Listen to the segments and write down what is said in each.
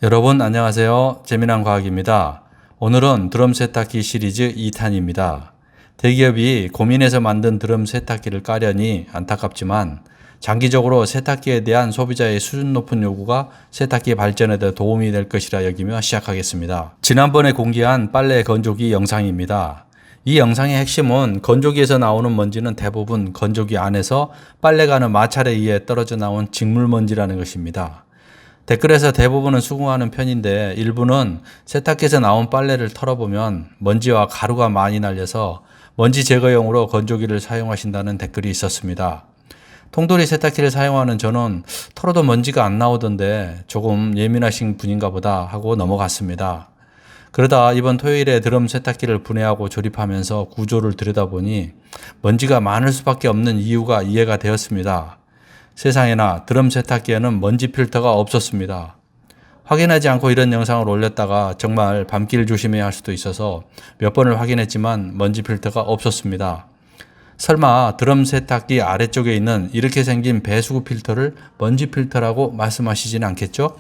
여러분 안녕하세요. 재미난 과학입니다. 오늘은 드럼 세탁기 시리즈 2탄입니다. 대기업이 고민해서 만든 드럼 세탁기를 까려니 안타깝지만 장기적으로 세탁기에 대한 소비자의 수준 높은 요구가 세탁기 발전에 도움이 될 것이라 여기며 시작하겠습니다. 지난번에 공개한 빨래 건조기 영상입니다. 이 영상의 핵심은 건조기에서 나오는 먼지는 대부분 건조기 안에서 빨래가 하는 마찰에 의해 떨어져 나온 직물먼지라는 것입니다. 댓글에서 대부분은 수긍하는 편인데 일부는 세탁기에서 나온 빨래를 털어보면 먼지와 가루가 많이 날려서 먼지 제거용으로 건조기를 사용하신다는 댓글이 있었습니다. 통돌이 세탁기를 사용하는 저는 털어도 먼지가 안 나오던데 조금 예민하신 분인가 보다 하고 넘어갔습니다. 그러다 이번 토요일에 드럼 세탁기를 분해하고 조립하면서 구조를 들여다보니 먼지가 많을 수밖에 없는 이유가 이해가 되었습니다. 세상에나 드럼 세탁기에는 먼지 필터가 없었습니다. 확인하지 않고 이런 영상을 올렸다가 정말 밤길 조심해야 할 수도 있어서 몇 번을 확인했지만 먼지 필터가 없었습니다. 설마 드럼 세탁기 아래쪽에 있는 이렇게 생긴 배수구 필터를 먼지 필터라고 말씀하시진 않겠죠?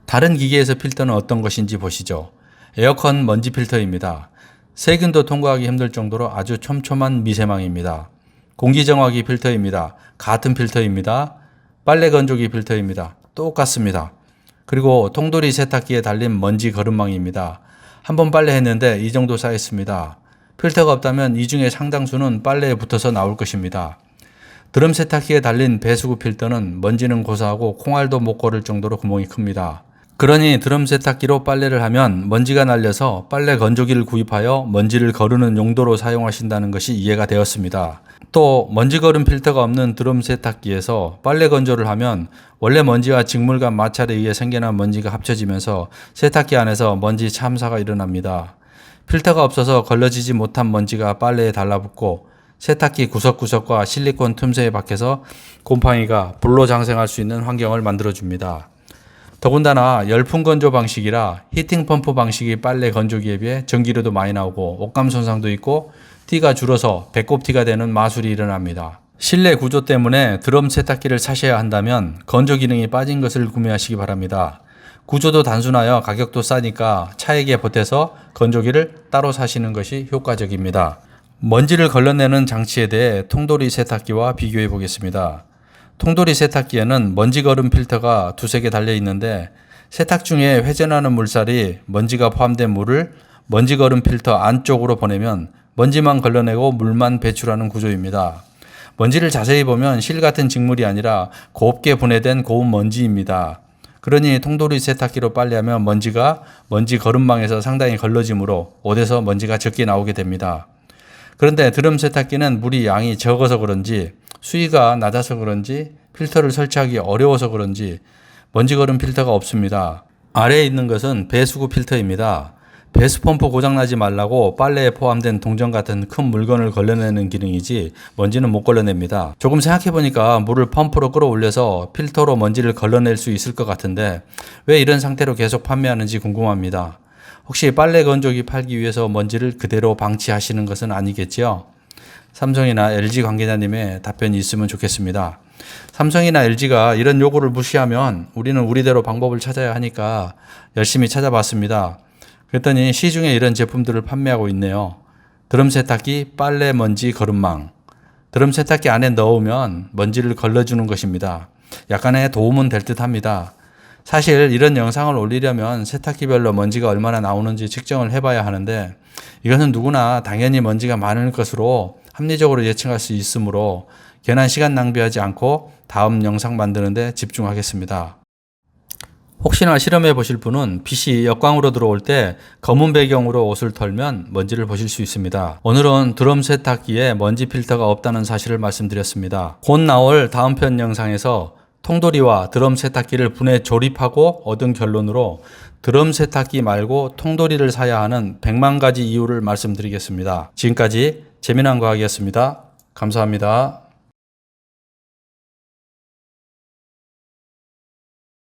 다른 기계에서 필터는 어떤 것인지 보시죠. 에어컨 먼지 필터입니다. 세균도 통과하기 힘들 정도로 아주 촘촘한 미세망입니다. 공기정화기 필터입니다. 같은 필터입니다. 빨래 건조기 필터입니다. 똑같습니다. 그리고 통돌이 세탁기에 달린 먼지 거름망입니다. 한번 빨래했는데 이 정도 쌓였습니다. 필터가 없다면 이 중에 상당수는 빨래에 붙어서 나올 것입니다. 드럼 세탁기에 달린 배수구 필터는 먼지는 고사하고 콩알도 못 고를 정도로 구멍이 큽니다. 그러니 드럼 세탁기로 빨래를 하면 먼지가 날려서 빨래 건조기를 구입하여 먼지를 거르는 용도로 사용하신다는 것이 이해가 되었습니다. 또 먼지 거름 필터가 없는 드럼 세탁기에서 빨래 건조를 하면 원래 먼지와 직물간 마찰에 의해 생겨난 먼지가 합쳐지면서 세탁기 안에서 먼지 참사가 일어납니다. 필터가 없어서 걸러지지 못한 먼지가 빨래에 달라붙고 세탁기 구석구석과 실리콘 틈새에 박혀서 곰팡이가 불로 장생할 수 있는 환경을 만들어줍니다. 더군다나 열풍 건조 방식이라 히팅 펌프 방식이 빨래 건조기에 비해 전기료도 많이 나오고 옷감 손상도 있고 티가 줄어서 배꼽티가 되는 마술이 일어납니다. 실내 구조 때문에 드럼 세탁기를 사셔야 한다면 건조 기능이 빠진 것을 구매하시기 바랍니다. 구조도 단순하여 가격도 싸니까 차액에 보태서 건조기를 따로 사시는 것이 효과적입니다. 먼지를 걸러내는 장치에 대해 통돌이 세탁기와 비교해 보겠습니다. 통돌이 세탁기에는 먼지 거름 필터가 두세 개 달려 있는데 세탁 중에 회전하는 물살이 먼지가 포함된 물을 먼지 거름 필터 안쪽으로 보내면 먼지만 걸러내고 물만 배출하는 구조입니다. 먼지를 자세히 보면 실 같은 직물이 아니라 곱게 분해된 고운 먼지입니다. 그러니 통돌이 세탁기로 빨래하면 먼지가 먼지 거름망에서 상당히 걸러지므로 옷에서 먼지가 적게 나오게 됩니다. 그런데 드럼 세탁기는 물이 양이 적어서 그런지 수위가 낮아서 그런지 필터를 설치하기 어려워서 그런지 먼지 거름 필터가 없습니다. 아래에 있는 것은 배수구 필터입니다. 배수펌프 고장나지 말라고 빨래에 포함된 동전 같은 큰 물건을 걸러내는 기능이지 먼지는 못 걸러냅니다. 조금 생각해보니까 물을 펌프로 끌어올려서 필터로 먼지를 걸러낼 수 있을 것 같은데 왜 이런 상태로 계속 판매하는지 궁금합니다. 혹시 빨래 건조기 팔기 위해서 먼지를 그대로 방치하시는 것은 아니겠지요? 삼성이나 LG 관계자님의 답변이 있으면 좋겠습니다. 삼성이나 LG가 이런 요구를 무시하면 우리는 우리대로 방법을 찾아야 하니까 열심히 찾아봤습니다. 그랬더니 시중에 이런 제품들을 판매하고 있네요. 드럼 세탁기 빨래 먼지 거름망. 드럼 세탁기 안에 넣으면 먼지를 걸러주는 것입니다. 약간의 도움은 될 듯 합니다. 사실 이런 영상을 올리려면 세탁기별로 먼지가 얼마나 나오는지 측정을 해봐야 하는데 이것은 누구나 당연히 먼지가 많을 것으로 합리적으로 예측할 수 있으므로 괜한 시간 낭비하지 않고 다음 영상 만드는데 집중하겠습니다. 혹시나 실험해 보실 분은 빛이 역광으로 들어올 때 검은 배경으로 옷을 털면 먼지를 보실 수 있습니다. 오늘은 드럼 세탁기에 먼지 필터가 없다는 사실을 말씀드렸습니다. 곧 나올 다음 편 영상에서 통돌이와 드럼 세탁기를 분해 조립하고 얻은 결론으로 드럼 세탁기 말고 통돌이를 사야 하는 100만 가지 이유를 말씀드리겠습니다. 지금까지 재미난 과학이었습니다. 감사합니다.